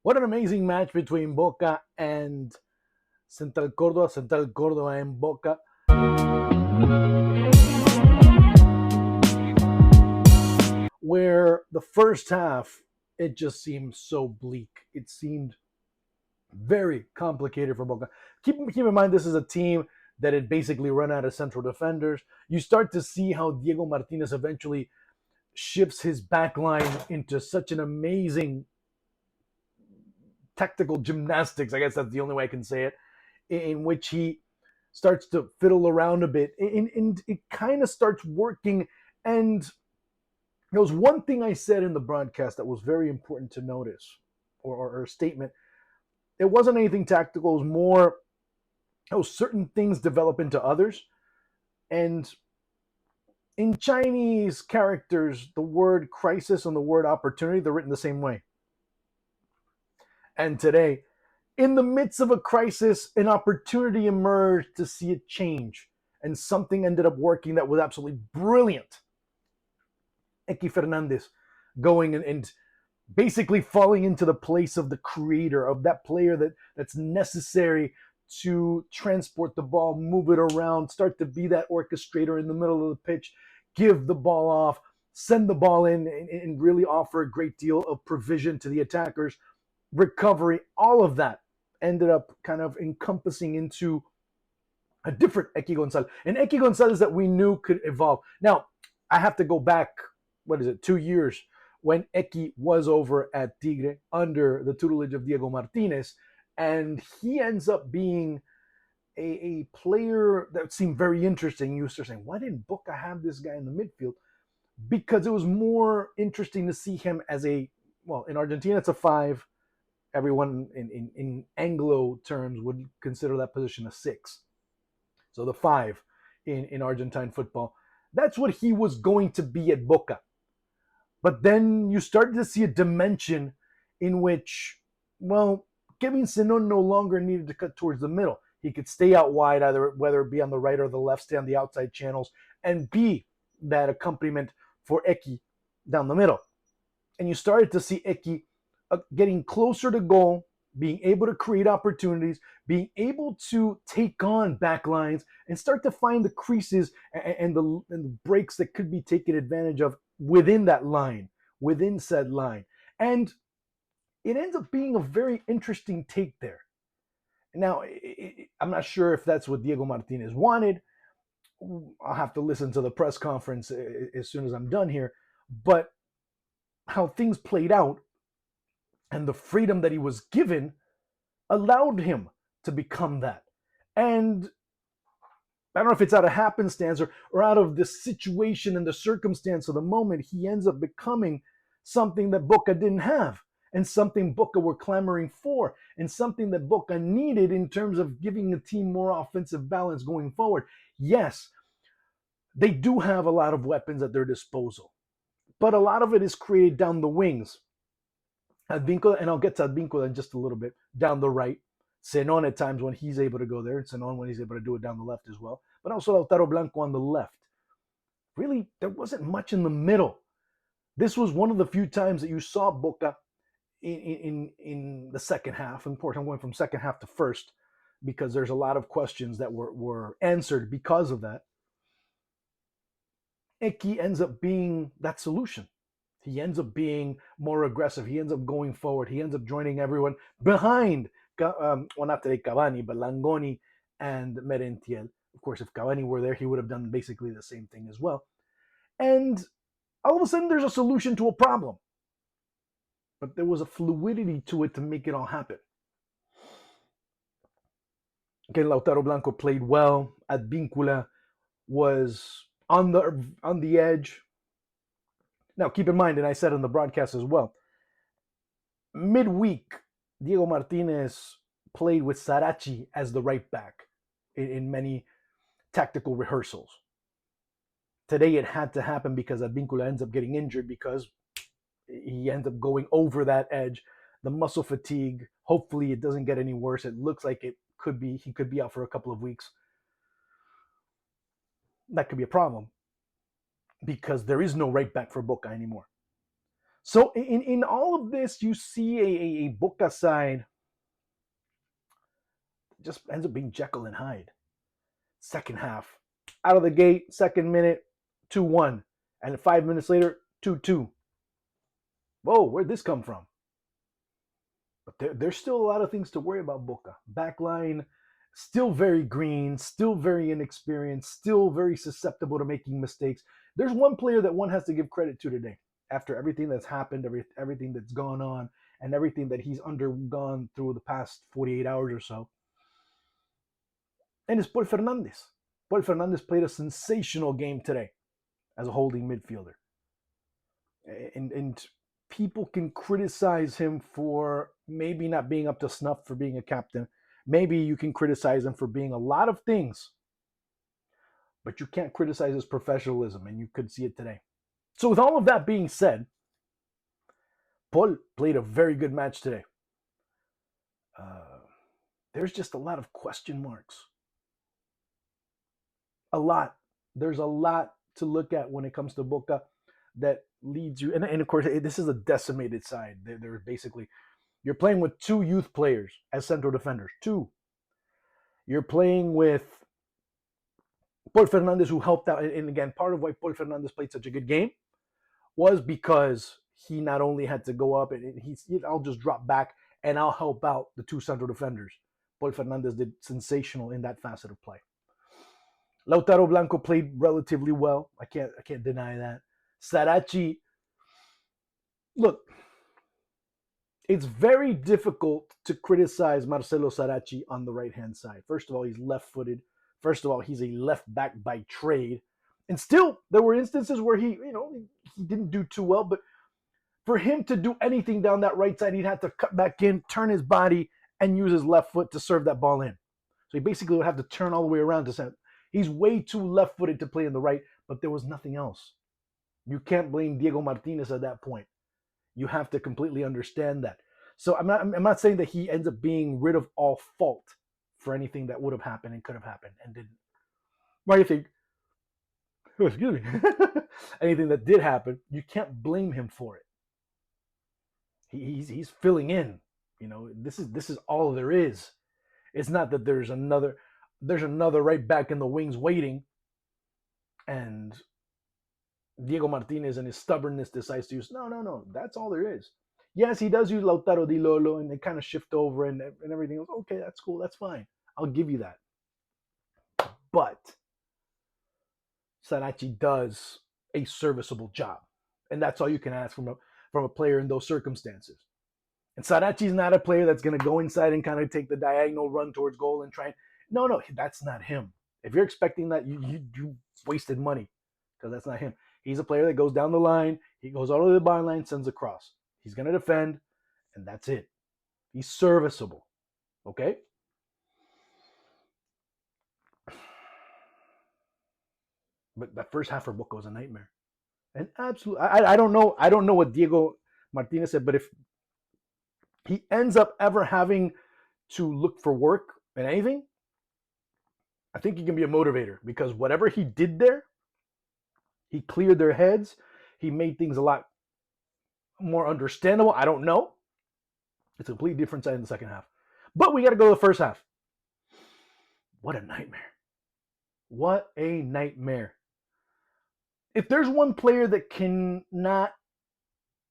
What an amazing match between Boca and Central Cordoba. Central Cordoba and Boca. Where the first half, it just seemed so bleak. It seemed very complicated for Boca. Keep in mind, this is a team that had basically run out of central defenders. You start to see how Diego Martinez eventually shifts his back line into such an amazing tactical gymnastics. I guess that's the only way I can say it, in which he starts to fiddle around a bit, and it kind of starts working. And there was one thing I said in the broadcast that was very important to notice, or a statement. It wasn't anything tactical. It was more how certain things develop into others. And in Chinese characters, the word crisis and the word opportunity, they're written the same way. And today, in the midst of a crisis, an opportunity emerged to see it change. And something ended up working that was absolutely brilliant. Equi Fernandez going and basically falling into the place of the creator, of that player that's necessary to transport the ball, move it around, start to be that orchestrator in the middle of the pitch, give the ball off, send the ball in, and really offer a great deal of provision to the attackers. Recovery, all of that ended up kind of encompassing into a different Equi Gonzalez. An Equi Gonzalez that we knew could evolve. Now, I have to go back, 2 years, when Equi was over at Tigre under the tutelage of Diego Martinez, and he ends up being a player that seemed very interesting. You start saying, why didn't Boca have this guy in the midfield? Because it was more interesting to see him as in Argentina, it's a 5. Everyone in Anglo terms would consider that position a 6. So the 5 in Argentine football. That's what he was going to be at Boca. But then you started to see a dimension in which, Kevin Senon no longer needed to cut towards the middle. He could stay out wide, either whether it be on the right or the left, stay on the outside channels, and be that accompaniment for Equi down the middle. And you started to see Equi getting closer to goal, being able to create opportunities, being able to take on backlines and start to find the creases and the breaks that could be taken advantage of within that line, within said line. And it ends up being a very interesting take there. Now, I'm not sure if that's what Diego Martinez wanted. I'll have to listen to the press conference as soon as I'm done here. But how things played out and the freedom that he was given allowed him to become that. And I don't know if it's out of happenstance or out of the situation and the circumstance of the moment, he ends up becoming something that Boca didn't have, and something Boca were clamoring for, and something that Boca needed in terms of giving the team more offensive balance going forward. Yes, they do have a lot of weapons at their disposal, but a lot of it is created down the wings. Advíncula, and I'll get to Advíncula in just a little bit, down the right. Senon at times when he's able to go there, and Senon when he's able to do it down the left as well. But also Lautaro Blanco on the left. Really, there wasn't much in the middle. This was one of the few times that you saw Boca in the second half. And of course, I'm going from second half to first because there's a lot of questions that were answered because of that. Equi ends up being that solution. He ends up being more aggressive. He ends up going forward. He ends up joining everyone behind, not today Cavani, but Langoni and Merentiel. Of course, if Cavani were there, he would have done basically the same thing as well. And all of a sudden, there's a solution to a problem. But there was a fluidity to it to make it all happen. Okay, Lautaro Blanco played well. Advíncula was on the edge. Now, keep in mind, and I said in the broadcast as well, midweek, Diego Martinez played with Sarachi as the right back in many tactical rehearsals. Today, it had to happen because Advíncula ends up getting injured because he ends up going over that edge. The muscle fatigue, hopefully it doesn't get any worse. It looks like he could be out for a couple of weeks. That could be a problem because there is no right back for Boca anymore. So in all of this, you see a Boca side just ends up being Jekyll and Hyde. Second half, out of the gate, second minute, 2-1. And 5 minutes later, 2-2. Whoa, where'd this come from? But there's still a lot of things to worry about Boca. Backline, still very green, still very inexperienced, still very susceptible to making mistakes. There's one player that one has to give credit to today. After everything that's happened, everything that's gone on, and everything that he's undergone through the past 48 hours or so, and it's Paul Fernandez. Paul Fernandez played a sensational game today as a holding midfielder. And people can criticize him for maybe not being up to snuff for being a captain. Maybe you can criticize him for being a lot of things, but you can't criticize his professionalism, and you could see it today. So, with all of that being said, Paul played a very good match today. Uh, there's just a lot of question marks. A lot. There's a lot to look at when it comes to Boca that leads you. And of course, this is a decimated side. They're basically, you're playing with two youth players as central defenders. Two. You're playing with Paul Fernandez, who helped out. And again, part of why Paul Fernandez played such a good game was because he not only had to go up and I'll just drop back and I'll help out the two central defenders. Paul Fernandez did sensational in that facet of play. Lautaro Blanco played relatively well. I can't deny that. Sarachi, look, it's very difficult to criticize Marcelo Sarachi on the right-hand side. First of all, he's left-footed. First of all, he's a left back by trade. And still, there were instances where he didn't do too well. But for him to do anything down that right side, he'd have to cut back in, turn his body, and use his left foot to serve that ball in. So he basically would have to turn all the way around to send. He's way too left-footed to play in the right, but there was nothing else. You can't blame Diego Martinez at that point. You have to completely understand that. So I'm not saying that he ends up being rid of all fault for anything that would have happened and could have happened and didn't. Why do you think? Oh, excuse me. Anything that did happen, you can't blame him for it. He's filling in. This is all there is. It's not that there's another right back in the wings waiting, and Diego Martinez and his stubbornness decides to use. No. That's all there is. Yes, he does use Lautaro Di Lolo, and they kind of shift over and everything else. Okay, that's cool. That's fine. I'll give you that. But Sarachi does a serviceable job, and that's all you can ask from a player in those circumstances. And Sarachi's not a player that's going to go inside and kind of take the diagonal run towards goal and try. No, that's not him. If you're expecting that, you wasted money, because that's not him. He's a player that goes down the line. He goes all the way to the byline, sends across. He's going to defend, and that's it. He's serviceable. Okay? But that first half for Boca was a nightmare. And absolutely, I don't know. I don't know what Diego Martinez said, but if he ends up ever having to look for work in anything, I think he can be a motivator, because whatever he did there, he cleared their heads. He made things a lot more understandable. I don't know. It's a completely different side in the second half. But we got to go to the first half. What a nightmare. What a nightmare. If there's one player that cannot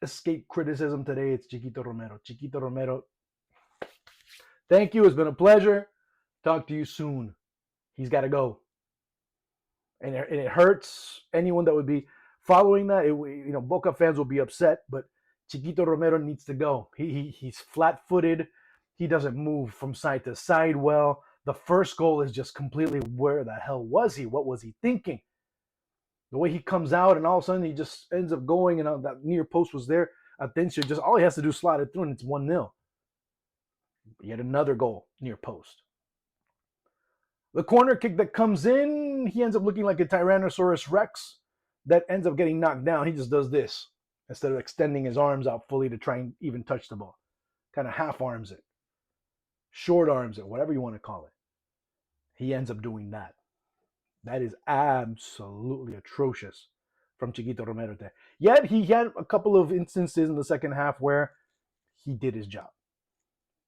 escape criticism today, it's Chiquito Romero. Chiquito Romero, thank you. It's been a pleasure. Talk to you soon. He's got to go. And it hurts anyone that would be following that. Boca fans will be upset, but Chiquito Romero needs to go. He's flat-footed. He doesn't move from side to side well. The first goal is just completely, where the hell was he? What was he thinking? The way he comes out and all of a sudden he just ends up going, and that near post was there. Atencio, just all he has to do is slide it through and it's 1-0. Yet another goal near post. The corner kick that comes in, he ends up looking like a Tyrannosaurus Rex that ends up getting knocked down. He just does this instead of extending his arms out fully to try and even touch the ball. Kind of half arms it, short arms it, whatever you want to call it. He ends up doing that. That is absolutely atrocious from Chiquito Romero there. Yet he had a couple of instances in the second half where he did his job.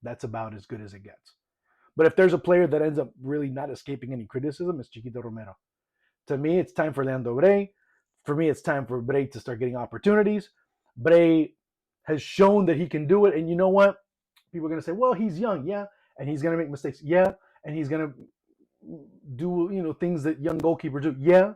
That's about as good as it gets. But if there's a player that ends up really not escaping any criticism, it's Chiquito Romero. To me, it's time for Leandro Bray. For me, it's time for Bray to start getting opportunities. Bray has shown that he can do it. And you know what? People are going to say, well, he's young. Yeah. And he's going to make mistakes. Yeah. And he's going to do, things that young goalkeepers do. Yeah.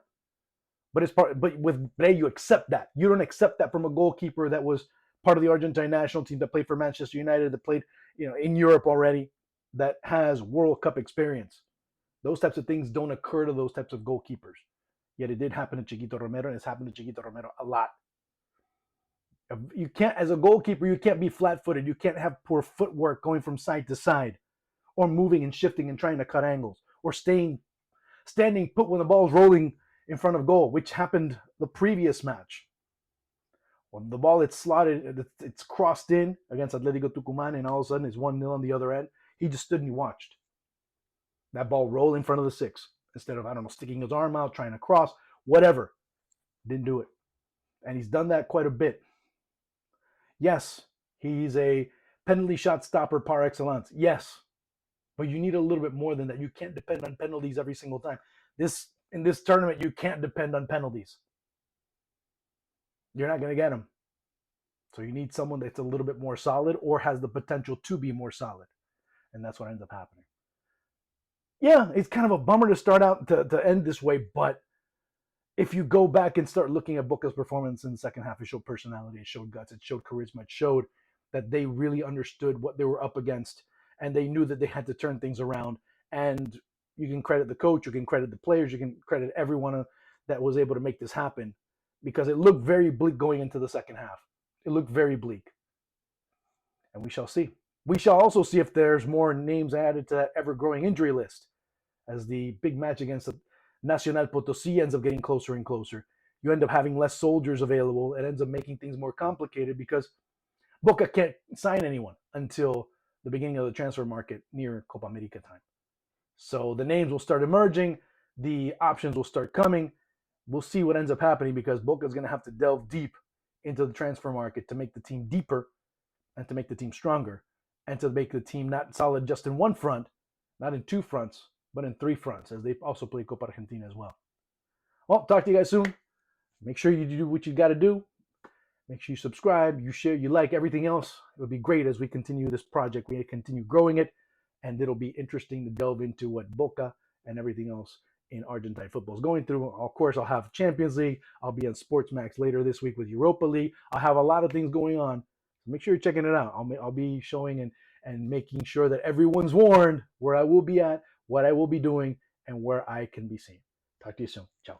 But with Bray, you accept that. You don't accept that from a goalkeeper that was part of the Argentine national team, that played for Manchester United, that played, in Europe already, that has World Cup experience. Those types of things don't occur to those types of goalkeepers. Yet it did happen to Chiquito Romero, and it's happened to Chiquito Romero a lot. You can't, as a goalkeeper, you can't be flat-footed. You can't have poor footwork going from side to side, or moving and shifting and trying to cut angles, or standing put when the ball's rolling in front of goal, which happened the previous match. When the ball, it's slotted, it's crossed in against Atletico Tucumán, and all of a sudden it's 1-0 on the other end. He just stood and he watched that ball roll in front of the six instead of, sticking his arm out, trying to cross, whatever. Didn't do it. And he's done that quite a bit. Yes, he's a penalty shot stopper par excellence. Yes. But you need a little bit more than that. You can't depend on penalties every single time. In this tournament, you can't depend on penalties. You're not going to get them. So you need someone that's a little bit more solid or has the potential to be more solid. And that's what ends up happening. Yeah, it's kind of a bummer to start out to end this way, but if you go back and start looking at Boca's performance in the second half, it showed personality, it showed guts, it showed charisma, it showed that they really understood what they were up against, and they knew that they had to turn things around. And you can credit the coach, you can credit the players, you can credit everyone that was able to make this happen, because it looked very bleak going into the second half. It looked very bleak. And we shall see. We shall also see if there's more names added to that ever-growing injury list as the big match against the Nacional Potosí ends up getting closer and closer. You end up having less soldiers available. It ends up making things more complicated because Boca can't sign anyone until the beginning of the transfer market near Copa America time. So the names will start emerging. The options will start coming. We'll see what ends up happening because Boca is going to have to delve deep into the transfer market to make the team deeper and to make the team stronger and to make the team not solid just in one front, not in two fronts, but in three fronts, as they also play Copa Argentina as well. Well, talk to you guys soon. Make sure you do what you got to do. Make sure you subscribe, you share, you like, everything else. It would be great as we continue this project. We continue growing it, and it'll be interesting to delve into what Boca and everything else in Argentine football is going through. Of course, I'll have Champions League. I'll be on Sportsmax later this week with Europa League. I'll have a lot of things going on. So make sure you're checking it out. I'll be showing and making sure that everyone's warned where I will be at, what I will be doing, and where I can be seen. Talk to you soon. Ciao.